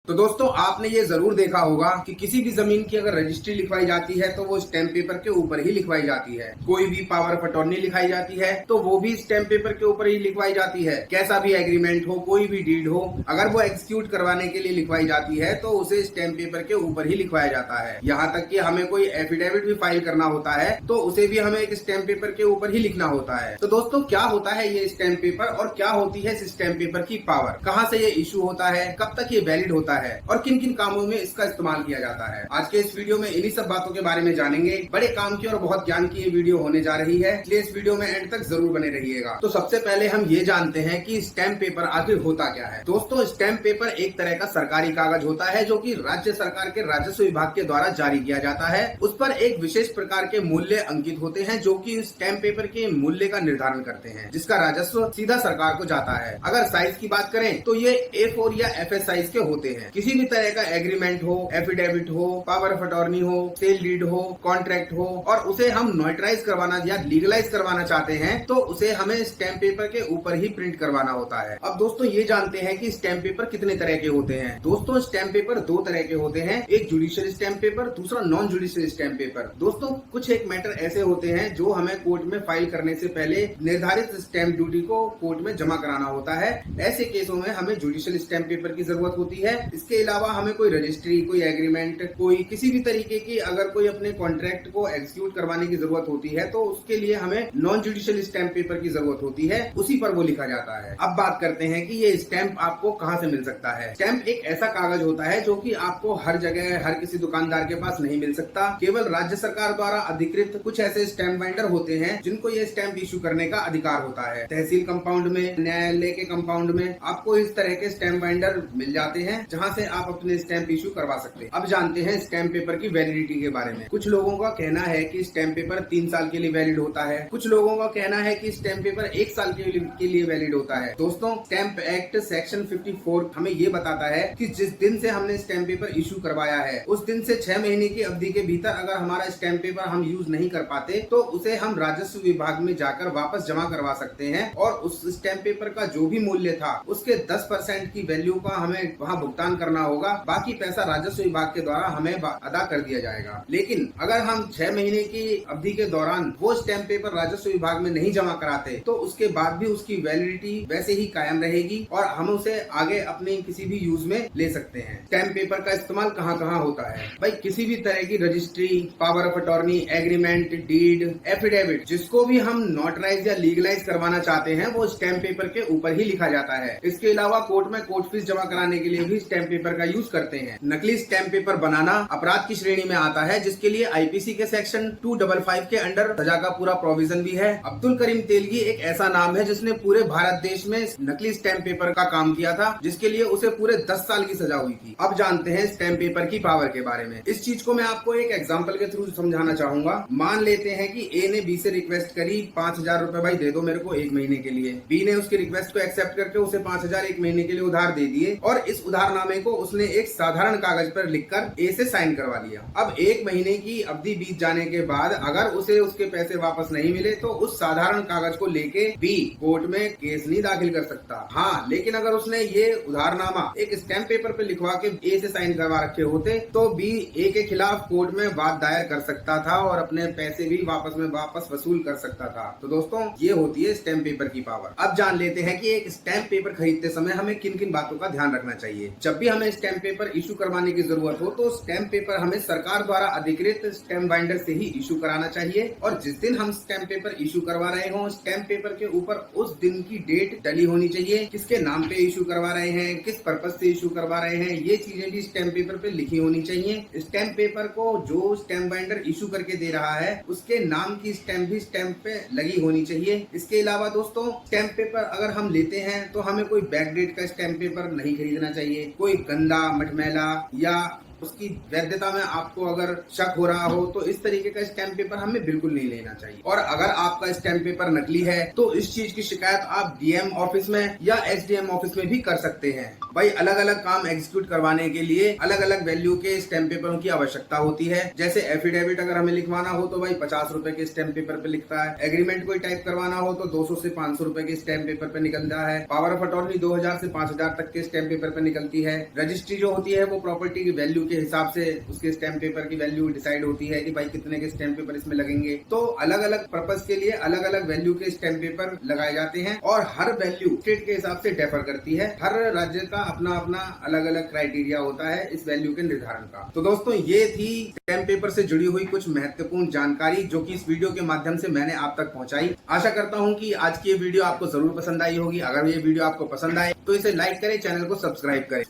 तो दोस्तों आपने ये जरूर देखा होगा कि किसी भी जमीन की अगर रजिस्ट्री लिखवाई जाती है तो वो स्टैम्प पेपर के ऊपर ही लिखवाई जाती है। कोई भी पावर ऑफ अटॉर्नी लिखाई जाती है तो वो भी स्टैम्प पेपर के ऊपर ही लिखवाई जाती है। कैसा भी एग्रीमेंट हो, कोई भी डीड हो, अगर वो एग्जीक्यूट करवाने के लिए लिखवाई जाती है तो उसे स्टैम्प पेपर के ऊपर ही लिखवाया जाता है। यहाँ तक कि हमें कोई एफिडेविट भी फाइल करना होता है तो उसे भी हमें एक स्टैम्प पेपर के ऊपर ही लिखना होता है। तो दोस्तों क्या होता है ये स्टैम्प पेपर और क्या होती है इस स्टैम्प पेपर की पावर, कहाँ से ये इशू होता है, कब तक ये वैलिड होता है और किन किन कामों में इसका इस्तेमाल किया जाता है। आज के इस वीडियो में इन्हीं सब बातों के बारे में जानेंगे। बड़े काम की और बहुत ज्ञान की ये वीडियो होने जा रही है, इसलिए इस वीडियो में एंड तक जरूर बने रहिएगा। तो सबसे पहले हम ये जानते हैं कि स्टैम्प पेपर आखिर होता क्या है। दोस्तों स्टैम्प पेपर एक तरह का सरकारी कागज होता है जो कि राज्य सरकार के राजस्व विभाग के द्वारा जारी किया जाता है। उस पर एक विशेष प्रकार के मूल्य अंकित होते हैं जो कि स्टैम्प पेपर के मूल्य का निर्धारण करते हैं, जिसका राजस्व सीधा सरकार को जाता है। अगर साइज की बात करें तो ये A4 या FS साइज के होते हैं। किसी भी तरह का एग्रीमेंट हो, एफिडेविट हो, पावर ऑफ अटॉर्नी हो, सेल डीड हो, कॉन्ट्रैक्ट हो और उसे हम नोटराइज करवाना या लीगलाइज करवाना चाहते हैं तो उसे हमें स्टैम्प पेपर के ऊपर ही प्रिंट करवाना होता है। अब दोस्तों ये जानते हैं कि स्टैम्प पेपर कितने तरह के होते हैं। दोस्तों स्टैम्प पेपर दो तरह के होते हैं, एक जुडिशियल स्टैम्प पेपर, दूसरा नॉन जुडिशियल स्टैम्प पेपर। दोस्तों कुछ एक मैटर ऐसे होते हैं जो हमें कोर्ट में फाइल करने से पहले निर्धारित स्टैम्प ड्यूटी को कोर्ट में जमा कराना होता है। ऐसे केसों में हमें जुडिशियल स्टैम्प पेपर की जरूरत होती है। इसके अलावा हमें कोई रजिस्ट्री, कोई एग्रीमेंट, कोई किसी भी तरीके की अगर कोई अपने कॉन्ट्रैक्ट को एग्जीक्यूट करवाने की जरूरत होती है तो उसके लिए हमें नॉन जुडिशियल स्टैम्प पेपर की जरूरत होती है, उसी पर वो लिखा जाता है। अब बात करते हैं कि ये स्टैम्प आपको कहाँ से मिल सकता है। स्टैम्प एक ऐसा कागज होता है जो कि आपको हर जगह, हर किसी दुकानदार के पास नहीं मिल सकता। केवल राज्य सरकार द्वारा अधिकृत कुछ ऐसे स्टैम्प बाइंडर होते हैं जिनको ये स्टैम्प इशू करने का अधिकार होता है। तहसील कंपाउंड में, न्यायालय के कंपाउंड में आपको इस तरह के स्टैम्प बाइंडर मिल जाते हैं जहाँ से आप अपने स्टैम्प इशू करवा सकते हैं। अब जानते हैं स्टैम्प पेपर की वैलिडिटी के बारे में। कुछ लोगों का कहना है कि स्टैम्प पेपर 3 साल के लिए वैलिड होता है, कुछ लोगों का कहना है कि स्टैम्प पेपर 1 साल के लिए वैलिड होता है। दोस्तों स्टैम्प एक्ट सेक्शन 54 हमें ये बताता है कि जिस दिन से हमने स्टैम्प पेपर इशू करवाया है उस दिन से 6 महीने की अवधि के भीतर अगर हमारा स्टैम्प पेपर हम यूज नहीं कर पाते तो उसे हम राजस्व विभाग में जाकर वापस जमा करवा सकते हैं और उस स्टैम्प पेपर का जो भी मूल्य था उसके 10% की वैल्यू का हमें वहाँ भुगतान करना होगा। बाकी पैसा राजस्व विभाग के द्वारा हमें अदा कर दिया जाएगा। लेकिन अगर हम 6 महीने की अवधि के दौरान वो स्टैम्प पेपर राजस्व विभाग में नहीं जमा कराते तो उसके बाद भी उसकी वैलिडिटी वैसे ही कायम रहेगी और हम उसे आगे अपने किसी भी यूज में ले सकते हैं। स्टैम्प पेपर का इस्तेमाल कहाँ कहाँ होता है भाई? किसी भी तरह की registry, power of attorney, agreement, deed, affidavit, जिसको भी हम नोटराइज या लीगलाइज करवाना चाहते हैं वो स्टैम्प पेपर के ऊपर ही लिखा जाता है। इसके अलावा कोर्ट में कोर्ट फीस जमा कराने के लिए भी स्टैम्प पेपर का यूज करते हैं। नकली स्टैम्प पेपर बनाना अपराध की श्रेणी में आता है जिसके लिए आईपीसी के सेक्शन 255 के अंडर सजा का पूरा प्रोविजन भी है। अब्दुल करीम तेलगी एक ऐसा नाम है जिसने पूरे भारत देश में नकली स्टैम्प पेपर का काम किया था जिसके लिए उसे पूरे 10 साल की सजा हुई थी। अब जानते हैं स्टैम्प पेपर की पावर के बारे में। इस चीज को मैं आपको एक एग्जाम्पल के थ्रू समझाना चाहूंगा। मान लेते हैं कि ए ने बी से रिक्वेस्ट करी 5,000 रुपए भाई दे दो मेरे को 1 महीने के लिए। बी ने उसकी रिक्वेस्ट को एक्सेप्ट करके उसे 5,000 1 महीने के लिए उधार दे दिए और इस उधारनामे को उसने एक साधारण कागज पर लिखकर ए से साइन करवा लिया। अब 1 महीने की अवधि बीत जाने के बाद अगर उसे उसके पैसे वापस नहीं मिले तो उस साधारण कागज को लेके बी कोर्ट में केस नहीं दाखिल कर सकता। हाँ, लेकिन अगर उसने ये उधारनामा एक स्टैम्प पेपर पे लिखवा के ए से साइन करवा रखे होते तो बी ए के खिलाफ कोर्ट में वाद दायर कर सकता था और अपने पैसे भी वापस वसूल कर सकता था। तो दोस्तों ये होती है स्टैम्प पेपर की पावर। अब जान लेते हैं कि एक स्टैम्प पेपर खरीदते समय हमें किन किन बातों का ध्यान रखना चाहिए। जब भी हमें स्टैम्प पेपर इशू करवाने की जरूरत हो तो स्टैम्प पेपर हमें सरकार द्वारा अधिकृत स्टैम्प बाइंडर से ही इशू कराना चाहिए और जिस दिन हम स्टैम्प पेपर इशू करवा रहे हो स्टैम्प पेपर के ऊपर उस दिन की डेट डली होनी चाहिए। किसके नाम पे इशू करवा रहे हैं, किस पर्पज से इशू करवा रहे हैं, ये चीजें भी स्टैम्प पेपर पे लिखी होनी चाहिए। स्टैम्प पेपर को जो स्टैम्प बाइंडर इशू करके दे रहा है उसके नाम की स्टैम्प भी स्टैम्प पे लगी होनी चाहिए। इसके अलावा दोस्तों स्टैम्प पेपर अगर हम लेते हैं तो हमें कोई बैकडेट का स्टैम्प पेपर नहीं खरीदना चाहिए। कोई गंदा, मटमैला या उसकी वैधता में आपको अगर शक हो रहा हो तो इस तरीके का स्टैम्प पेपर हमें बिल्कुल नहीं लेना चाहिए। और अगर आपका स्टैम्प पेपर नकली है तो इस चीज की शिकायत आप डीएम ऑफिस में या एसडीएम ऑफिस में भी कर सकते हैं। भाई अलग अलग काम एग्जीक्यूट करवाने के लिए अलग अलग वैल्यू के स्टैम्प पेपरों की आवश्यकता होती है। जैसे एफिडेविट अगर हमें लिखवाना हो तो भाई 50 रुपए के स्टैम्प पेपर पे लिखता है। एग्रीमेंट कोई टाइप करवाना हो तो 200 से 500 रुपए के स्टैम्प पेपर पे निकलता है। पावर ऑफ अटॉर्नी 2000 से 5000 तक के स्टैम्प पेपर पे निकलती है। रजिस्ट्री जो होती है वो प्रॉपर्टी की वैल्यू के हिसाब से उसके स्टैम्प पेपर की वैल्यू डिसाइड होती है कि भाई कितने के स्टैम्प पेपर इसमें लगेंगे। तो अलग अलग पर्पज के लिए अलग अलग वैल्यू के स्टैम्प पेपर लगाए जाते हैं और हर वैल्यू स्टेट के हिसाब से डिफर करती है। हर राज्य का अपना अपना अलग अलग क्राइटेरिया होता है इस वैल्यू के निर्धारण का। तो दोस्तों ये थी स्टैम्प पेपर से जुड़ी हुई कुछ महत्वपूर्ण जानकारी जो कि इस वीडियो के माध्यम से मैंने आप तक पहुंचाई। आशा करता हूं कि आज की ये वीडियो आपको जरूर पसंद आई होगी। अगर ये वीडियो आपको पसंद आए तो इसे लाइक करें, चैनल को सब्सक्राइब करें।